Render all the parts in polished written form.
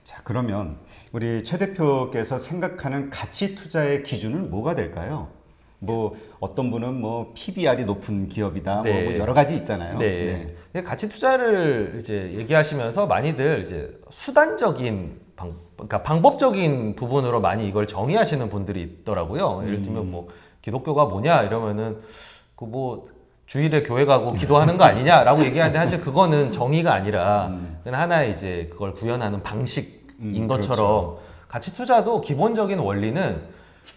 자, 그러면 우리 최 대표께서 생각하는 가치 투자의 기준은 뭐가 될까요? 뭐 어떤 분은 뭐 PBR이 높은 기업이다, 네. 뭐 여러 가지 있잖아요. 네. 가치 투자를 이제 얘기하시면서 많이들 이제 수단적인 그러니까 방법적인 부분으로 많이 이걸 정의하시는 분들이 있더라고요. 예를 들면 뭐 기독교가 뭐냐 이러면은 그 뭐 주일에 교회 가고 기도하는 거 아니냐라고 얘기하는데 사실 그거는 정의가 아니라 그냥 하나의 이제 그걸 구현하는 방식인 것처럼 그렇죠. 가치 투자도 기본적인 원리는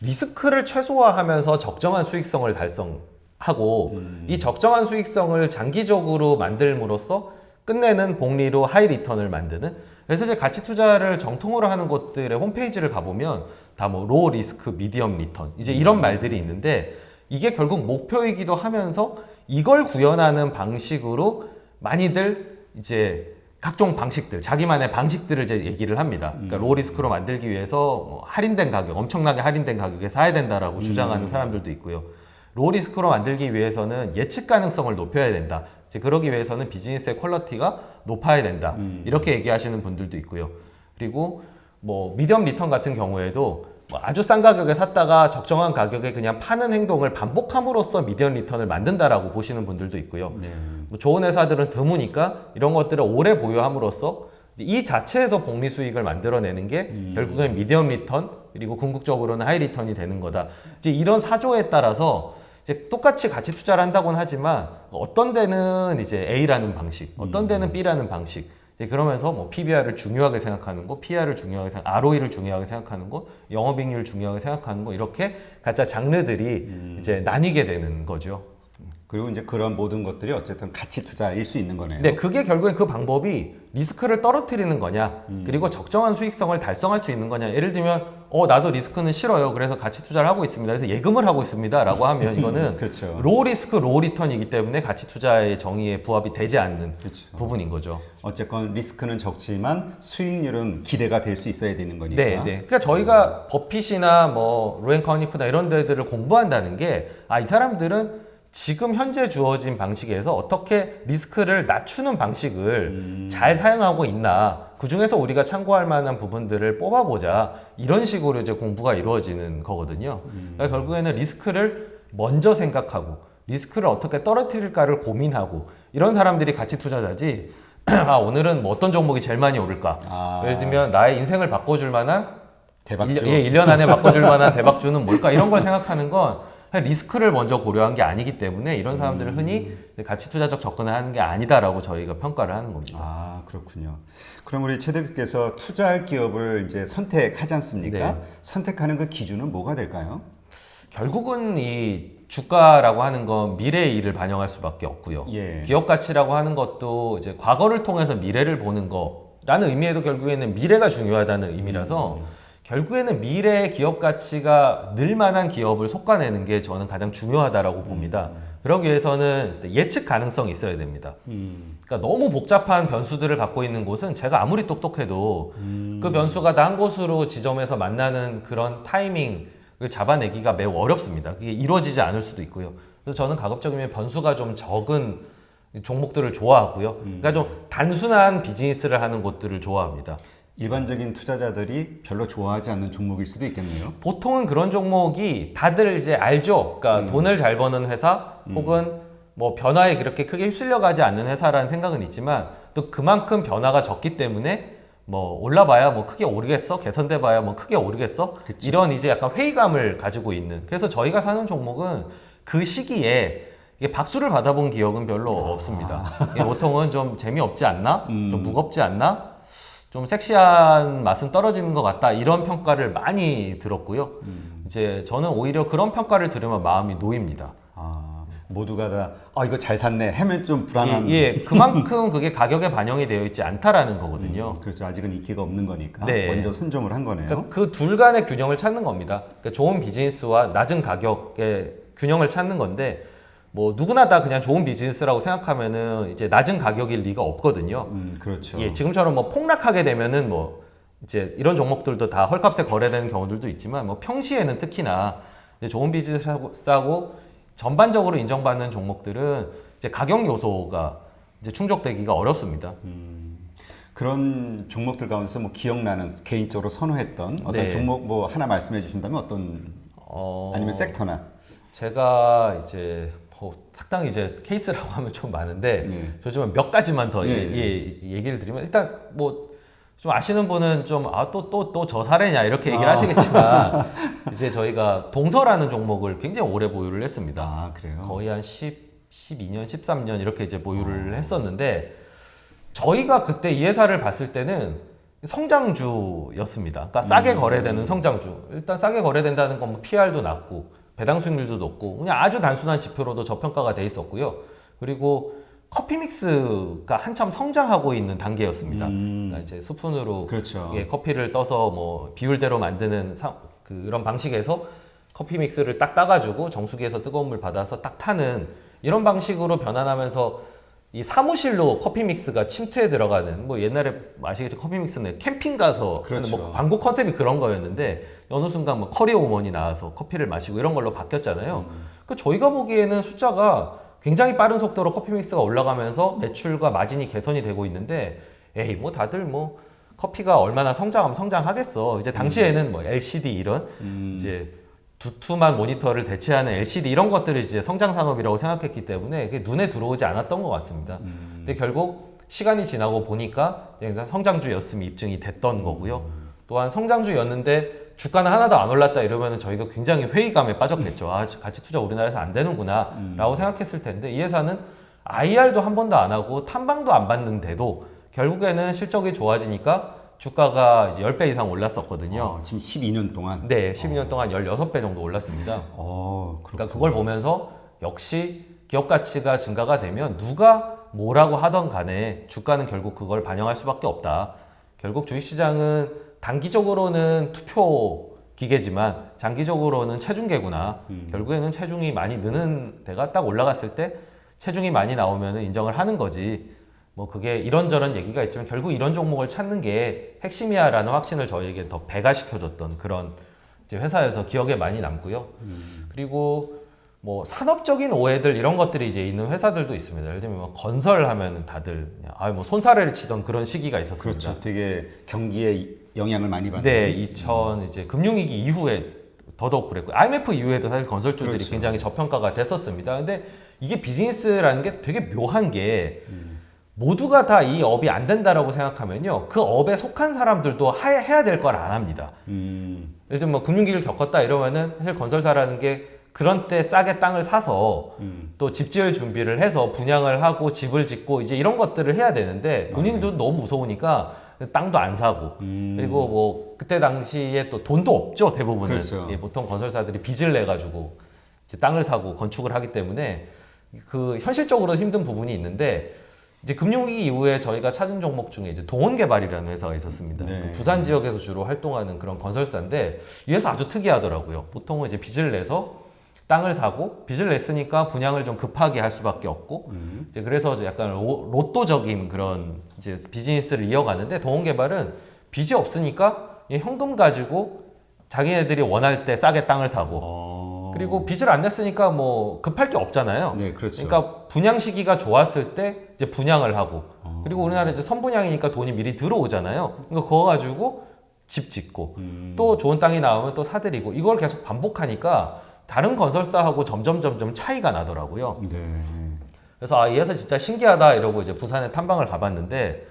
리스크를 최소화하면서 적정한 수익성을 달성하고 이 적정한 수익성을 장기적으로 만들므로써 끝내는 복리로 하이 리턴을 만드는. 그래서 이제 가치 투자를 정통으로 하는 곳들의 홈페이지를 가보면 다 뭐 로우 리스크, 미디엄 리턴 이제 이런 말들이 있는데 이게 결국 목표이기도 하면서 이걸 구현하는 방식으로 많이들 이제 각종 방식들, 자기만의 방식들을 이제 얘기를 합니다. 그러니까 로우 리스크로 만들기 위해서 뭐 할인된 가격, 엄청나게 할인된 가격에 사야 된다라고 주장하는 사람들도 있고요. 로우 리스크로 만들기 위해서는 예측 가능성을 높여야 된다. 이제 그러기 위해서는 비즈니스의 퀄리티가 높아야 된다. 이렇게 얘기하시는 분들도 있고요. 그리고 뭐 미디엄 리턴 같은 경우에도 뭐 아주 싼 가격에 샀다가 적정한 가격에 그냥 파는 행동을 반복함으로써 미디엄 리턴을 만든다라고 보시는 분들도 있고요. 네. 뭐 좋은 회사들은 드무니까 이런 것들을 오래 보유함으로써 이 자체에서 복리 수익을 만들어내는 게 결국엔 미디엄 리턴 그리고 궁극적으로는 하이 리턴이 되는 거다. 이제 이런 사조에 따라서 이제 똑같이 가치 투자를 한다고는 하지만 어떤 데는 이제 A라는 방식, 어떤 데는 B라는 방식. 이제 그러면서 뭐 PBR을 중요하게 생각하는 거, PR을 중요하게 생각, ROE를 중요하게 생각하는 거, 영업이익률 중요하게 생각하는 거 이렇게 각자 장르들이 이제 나뉘게 되는 거죠. 그리고 이제 그런 모든 것들이 어쨌든 가치 투자일 수 있는 거네요. 네, 그게 결국엔 그 방법이 리스크를 떨어뜨리는 거냐, 그리고 적정한 수익성을 달성할 수 있는 거냐. 예를 들면, 나도 리스크는 싫어요. 그래서 가치 투자를 하고 있습니다. 그래서 예금을 하고 있습니다. 라고 하면 이거는 그렇죠. 로우 리스크, 로우 리턴이기 때문에 가치 투자의 정의에 부합이 되지 않는 그렇죠. 부분인 거죠. 어쨌건 리스크는 적지만 수익률은 기대가 될 수 있어야 되는 거니까. 네, 네. 그러니까 저희가 버핏이나 뭐 로엔 커니프나 이런 데들을 공부한다는 게, 이 사람들은 지금 현재 주어진 방식에서 어떻게 리스크를 낮추는 방식을 잘 사용하고 있나, 그 중에서 우리가 참고할 만한 부분들을 뽑아보자, 이런 식으로 이제 공부가 이루어지는 거거든요. 그러니까 결국에는 리스크를 먼저 생각하고 리스크를 어떻게 떨어뜨릴까를 고민하고 이런 사람들이 가치 투자자지. 오늘은 뭐 어떤 종목이 제일 많이 오를까, 예를 들면 나의 인생을 바꿔줄 만한 대박주. 1년 안에 바꿔줄 만한 대박주는 뭘까, 이런 걸 생각하는 건 리스크를 먼저 고려한 게 아니기 때문에 이런 사람들은 흔히 가치 투자적 접근을 하는 게 아니다라고 저희가 평가를 하는 겁니다. 그렇군요. 그럼 우리 최 대표께서 투자할 기업을 이제 선택하지 않습니까? 네. 선택하는 그 기준은 뭐가 될까요? 결국은 이 주가라고 하는 건 미래의 일을 반영할 수밖에 없고요. 예. 기업 가치라고 하는 것도 이제 과거를 통해서 미래를 보는 거라는 의미에도 결국에는 미래가 중요하다는 의미라서 결국에는 미래의 기업 가치가 늘 만한 기업을 속아내는 게 저는 가장 중요하다라고 봅니다. 그러기 위해서는 예측 가능성이 있어야 됩니다. 그러니까 너무 복잡한 변수들을 갖고 있는 곳은 제가 아무리 똑똑해도 그 변수가 한 곳으로 지점에서 만나는 그런 타이밍을 잡아내기가 매우 어렵습니다. 그게 이루어지지 않을 수도 있고요. 그래서 저는 가급적이면 변수가 좀 적은 종목들을 좋아하고요. 그러니까 좀 단순한 비즈니스를 하는 곳들을 좋아합니다. 일반적인 투자자들이 별로 좋아하지 않는 종목일 수도 있겠네요. 보통은 그런 종목이 다들 이제 알죠. 그러니까 돈을 잘 버는 회사 혹은 뭐 변화에 그렇게 크게 휩쓸려 가지 않는 회사라는 생각은 있지만 또 그만큼 변화가 적기 때문에 뭐 올라봐야 뭐 크게 오르겠어? 개선돼 봐야 뭐 크게 오르겠어? 그치. 이런 이제 약간 회의감을 가지고 있는. 그래서 저희가 사는 종목은 그 시기에 이게 박수를 받아본 기억은 별로 없습니다. 이게 보통은 좀 재미없지 않나? 좀 무겁지 않나? 좀 섹시한 맛은 떨어지는 것 같다, 이런 평가를 많이 들었고요. 이제 저는 오히려 그런 평가를 들으면 마음이 놓입니다. 모두가 다 이거 잘 샀네 하면 좀 불안한. 그만큼 그게 가격에 반영이 되어 있지 않다라는 거거든요. 그렇죠. 아직은 인기가 없는 거니까 네. 먼저 선점을 한 거네요. 그러니까 그 둘 간의 균형을 찾는 겁니다. 그러니까 좋은 비즈니스와 낮은 가격의 균형을 찾는 건데, 뭐 누구나 다 그냥 좋은 비즈니스라고 생각하면은 이제 낮은 가격일 리가 없거든요. 그렇죠. 지금처럼 뭐 폭락하게 되면은 뭐 이제 이런 종목들도 다 헐값에 거래되는 경우들도 있지만, 뭐 평시에는 특히나 이제 좋은 비즈니스하고 전반적으로 인정받는 종목들은 이제 가격 요소가 이제 충족되기가 어렵습니다. 그런 종목들 가운데서 뭐 기억나는 개인적으로 선호했던 어떤 네. 종목 뭐 하나 말씀해 주신다면 어떤 아니면 섹터나 제가 이제 상당히 이제 케이스라고 하면 좀 많은데 네. 요즘은 몇 가지만 더 예, 얘기를 드리면 일단 뭐 좀 아시는 분은 좀 또 저 사례냐 이렇게 얘기를 하시겠지만 이제 저희가 동서라는 종목을 굉장히 오래 보유를 했습니다. 아 그래요? 거의 한 12년, 13년 이렇게 이제 보유를 했었는데 저희가 그때 이 회사를 봤을 때는 성장주였습니다. 그러니까 싸게 거래되는 성장주. 일단 싸게 거래된다는 건 뭐 PR도 낮고 배당 수익률도 높고 그냥 아주 단순한 지표로도 저평가가 돼 있었고요. 그리고 커피 믹스가 한참 성장하고 있는 단계였습니다. 그러니까 이제 스푼으로 그렇죠. 커피를 떠서 뭐 비율대로 만드는 그런 방식에서 커피 믹스를 딱 따가지고 정수기에서 뜨거운 물 받아서 딱 타는 이런 방식으로 변환하면서 이 사무실로 커피 믹스가 침투해 들어가는 뭐 옛날에 아시겠죠 커피 믹스는 캠핑 가서 그렇죠. 뭐 광고 컨셉이 그런 거였는데 어느 순간 뭐 커리어 우먼이 나와서 커피를 마시고 이런 걸로 바뀌었잖아요. 그 저희가 보기에는 숫자가 굉장히 빠른 속도로 커피 믹스가 올라가면서 매출과 마진이 개선이 되고 있는데 에이 뭐 다들 뭐 커피가 얼마나 성장하면 성장하겠어. 이제 당시에는 뭐 LCD 이런 이제 두툼한 모니터를 대체하는 LCD 이런 것들을 이제 성장 산업이라고 생각했기 때문에 그게 눈에 들어오지 않았던 것 같습니다. 근데 결국 시간이 지나고 보니까 성장주였음이 입증이 됐던 거고요. 또한 성장주였는데 주가는 하나도 안 올랐다 이러면 저희가 굉장히 회의감에 빠졌겠죠. 아, 가치 투자 우리나라에서 안 되는구나 라고 생각했을 텐데 이 회사는 IR도 한 번도 안 하고 탐방도 안 받는데도 결국에는 실적이 좋아지니까 주가가 이제 10배 이상 올랐었거든요. 지금 12년 동안. 네, 12년 동안 16배 정도 올랐습니다. 그러니까 그걸 보면서 역시 기업 가치가 증가가 되면 누가 뭐라고 하던 간에 주가는 결국 그걸 반영할 수밖에 없다. 결국 주식시장은 단기적으로는 투표 기계지만 장기적으로는 체중계구나. 결국에는 체중이 많이 느는 데가 딱 올라갔을 때 체중이 많이 나오면 인정을 하는 거지. 뭐 그게 이런저런 얘기가 있지만 결국 이런 종목을 찾는 게 핵심이야라는 확신을 저희에게 더 배가시켜줬던 그런 이제 회사여서 기억에 많이 남고요. 그리고 뭐 산업적인 오해들 이런 것들이 이제 있는 회사들도 있습니다. 예를 들면 뭐 건설하면 다들 뭐 손사래를 치던 그런 시기가 있었습니다. 그렇죠. 되게 경기에 영향을 많이 받는. 네, 2000 이제 금융위기 이후에 더더욱 그랬고 IMF 이후에도 사실 건설주들이 그렇죠. 굉장히 저평가가 됐었습니다. 근데 이게 비즈니스라는 게 되게 묘한 게 모두가 다 이 업이 안 된다라고 생각하면요, 그 업에 속한 사람들도 해야 될 걸 안 합니다. 예를 들면 뭐 금융위기를 겪었다 이러면은 사실 건설사라는 게 그런 때 싸게 땅을 사서 또 집 지을 준비를 해서 분양을 하고 집을 짓고 이제 이런 것들을 해야 되는데 본인도 너무 무서우니까 땅도 안 사고 그리고 뭐 그때 당시에 또 돈도 없죠 대부분은. 그렇죠. 예, 보통 건설사들이 빚을 내 가지고 이제 땅을 사고 건축을 하기 때문에 그 현실적으로 힘든 부분이 있는데 이제 금융위기 이후에 저희가 찾은 종목 중에 이제 동원개발이라는 회사가 있었습니다. 네. 그 부산 지역에서 주로 활동하는 그런 건설사인데 이 회사 아주 특이하더라고요. 보통은 이제 빚을 내서 땅을 사고 빚을 냈으니까 분양을 좀 급하게 할 수밖에 없고 이제 그래서 약간 로또적인 그런 이제 비즈니스를 이어가는데 동원개발은 빚이 없으니까 이 현금 가지고 자기네들이 원할 때 싸게 땅을 사고 그리고 빚을 안 냈으니까 뭐 급할 게 없잖아요. 네, 그렇죠. 그러니까 분양 시기가 좋았을 때 이제 분양을 하고 그리고 우리나라 이제 선분양이니까 돈이 미리 들어오잖아요. 그러니까 그거 가지고 집 짓고 또 좋은 땅이 나오면 또 사들이고 이걸 계속 반복하니까 다른 건설사하고 점점 차이가 나더라고요. 네. 그래서 이 회사 진짜 신기하다 이러고 이제 부산에 탐방을 가봤는데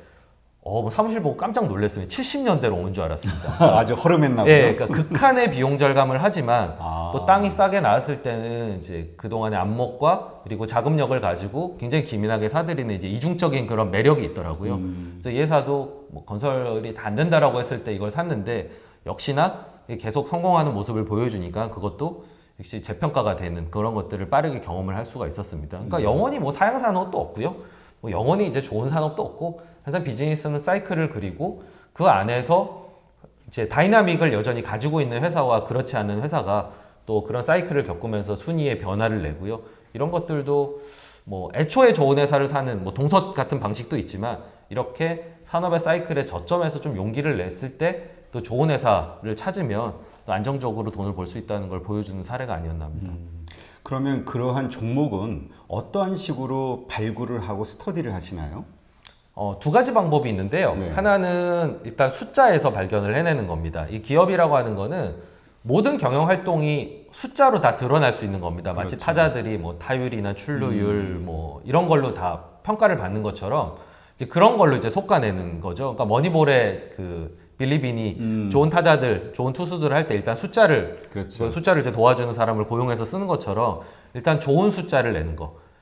뭐 사무실 보고 깜짝 놀랐어요. 70년대로 온 줄 알았습니다. 아주 허름했나 보죠. 예, 그러니까 극한의 비용 절감을 하지만 아. 또 땅이 싸게 나왔을 때는 이제 그동안의 안목과 그리고 자금력을 가지고 굉장히 기민하게 사들이는 이제 이중적인 그런 매력이 있더라고요. 그래서 이 회사도 뭐 건설이 다 안 된다라고 했을 때 이걸 샀는데 역시나 계속 성공하는 모습을 보여주니까 그것도 역시 재평가가 되는 그런 것들을 빠르게 경험을 할 수가 있었습니다. 그러니까 영원히 뭐 사양 산업도 없고요. 뭐 영원히 이제 좋은 산업도 없고 항상 비즈니스는 사이클을 그리고 그 안에서 이제 다이나믹을 여전히 가지고 있는 회사와 그렇지 않은 회사가 또 그런 사이클을 겪으면서 순위의 변화를 내고요. 이런 것들도 뭐 애초에 좋은 회사를 사는 뭐 동서 같은 방식도 있지만 이렇게 산업의 사이클의 저점에서 좀 용기를 냈을 때 또 좋은 회사를 찾으면 또 안정적으로 돈을 벌 수 있다는 걸 보여주는 사례가 아니었나 합니다. 그러면 그러한 종목은 어떠한 식으로 발굴을 하고 스터디를 하시나요? 두 가지 방법이 있는데요. 네. 하나는 일단 숫자에서 발견을 해내는 겁니다. 이 기업이라고 하는 거는 모든 경영 활동이 숫자로 다 드러날 수 있는 겁니다. 마치 그렇죠. 타자들이 뭐 타율이나 출루율 뭐 이런 걸로 다 평가를 받는 것처럼 이제 그런 걸로 이제 솎아내는 거죠. 그러니까 머니볼의 그 빌리빈이 좋은 타자들, 좋은 투수들을 할 때 일단 숫자를 그렇죠. 그 숫자를 이제 도와주는 사람을 고용해서 쓰는 것처럼 일단 좋은 숫자를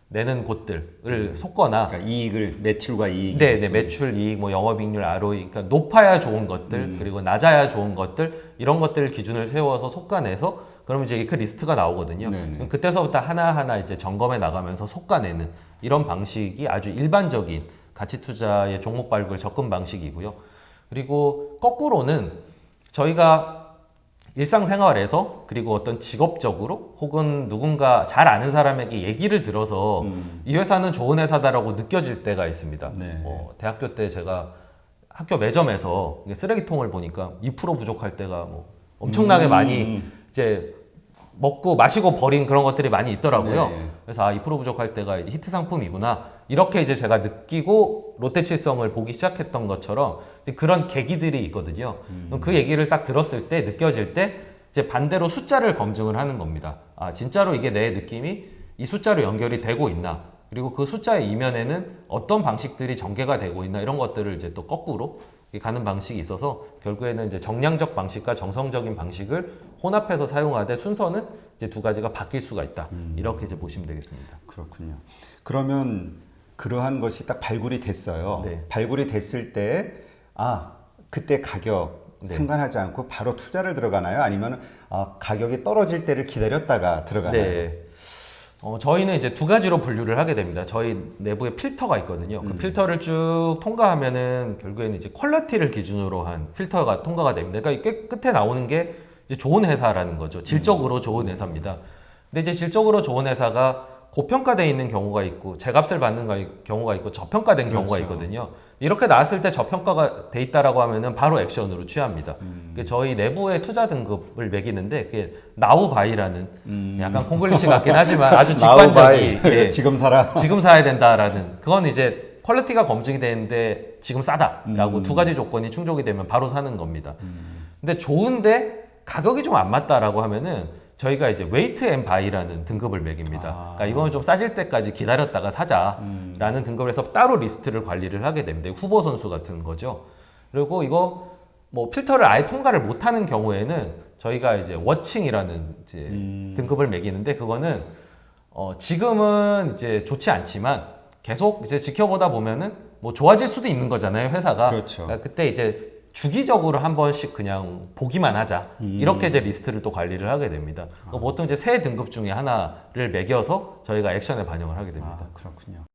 내는 곳들을 쏟거나 그러니까 이익을 매출과 이익. 네, 매출, 이익, 뭐 영업이익률, ROE, 그러니까 높아야 좋은 것들, 그리고 낮아야 좋은 것들 이런 것들 기준을 세워서 솎아내서 그러면 이제 그 리스트가 나오거든요. 네네. 그럼 그때서부터 하나하나 이제 점검해 나가면서 솎아내는 이런 방식이 아주 일반적인 가치 투자의 종목 발굴 접근 방식이고요. 그리고 거꾸로는 저희가 일상생활에서 그리고 어떤 직업적으로 혹은 누군가 잘 아는 사람에게 얘기를 들어서 이 회사는 좋은 회사다라고 느껴질 때가 있습니다. 네. 대학교 때 제가 학교 매점에서 이게 쓰레기통을 보니까 2% 부족할 때가 뭐 엄청나게 많이 이제 먹고 마시고 버린 그런 것들이 많이 있더라고요. 네. 그래서 2% 부족할 때가 이제 히트 상품이구나. 이렇게 이제 제가 느끼고 롯데칠성을 보기 시작했던 것처럼 이제 그런 계기들이 있거든요. 그럼 그 얘기를 딱 들었을 때 느껴질 때 이제 반대로 숫자를 검증을 하는 겁니다. 아, 진짜로 이게 내 느낌이 이 숫자로 연결이 되고 있나? 그리고 그 숫자의 이면에는 어떤 방식들이 전개가 되고 있나? 이런 것들을 이제 또 거꾸로 가는 방식이 있어서 결국에는 이제 정량적 방식과 정성적인 방식을 혼합해서 사용하되 순서는 이제 두 가지가 바뀔 수가 있다. 이렇게 이제 보시면 되겠습니다. 그렇군요. 그러면 그러한 것이 딱 발굴이 됐어요. 네. 발굴이 됐을 때, 그때 가격 네. 상관하지 않고 바로 투자를 들어가나요? 아니면 가격이 떨어질 때를 기다렸다가 들어가나요? 네. 저희는 이제 두 가지로 분류를 하게 됩니다. 저희 내부에 필터가 있거든요. 그 필터를 쭉 통과하면은 결국에는 이제 퀄리티를 기준으로 한 필터가 통과가 됩니다. 그러니까 이 끝에 나오는 게 이제 좋은 회사라는 거죠. 질적으로 좋은 회사입니다. 근데 이제 질적으로 좋은 회사가 고평가되어 있는 경우가 있고 제값을 받는 경우가 있고 저평가된 경우가 그렇죠. 있거든요. 이렇게 나왔을 때 저평가가 돼 있다라고 하면은 바로 액션으로 취합니다. 저희 내부의 투자 등급을 매기는데 그게 나우바이라는 약간 콩글리시 같긴 하지만 아주 직관적인 예, 지금 사라. 지금 사야 된다라는 그건 이제 퀄리티가 검증이 되는데 지금 싸다라고 두 가지 조건이 충족이 되면 바로 사는 겁니다. 근데 좋은데 가격이 좀 안 맞다라고 하면은 저희가 이제 웨이트 앤 바이라는 등급을 매깁니다. 그러니까 이거는 좀 싸질 때까지 기다렸다가 사자라는 등급을 해서 따로 리스트를 관리를 하게 됩니다. 후보 선수 같은 거죠. 그리고 이거 뭐 필터를 아예 통과를 못하는 경우에는 저희가 이제 워칭이라는 이제 등급을 매기는데 그거는 지금은 이제 좋지 않지만 계속 이제 지켜보다 보면은 뭐 좋아질 수도 있는 거잖아요, 회사가. 그렇죠. 그러니까 그때 이제 주기적으로 한 번씩 그냥 보기만 하자. 이렇게 이제 리스트를 또 관리를 하게 됩니다. 보통 이제 세 등급 중에 하나를 매겨서 저희가 액션에 반영을 하게 됩니다. 그렇군요.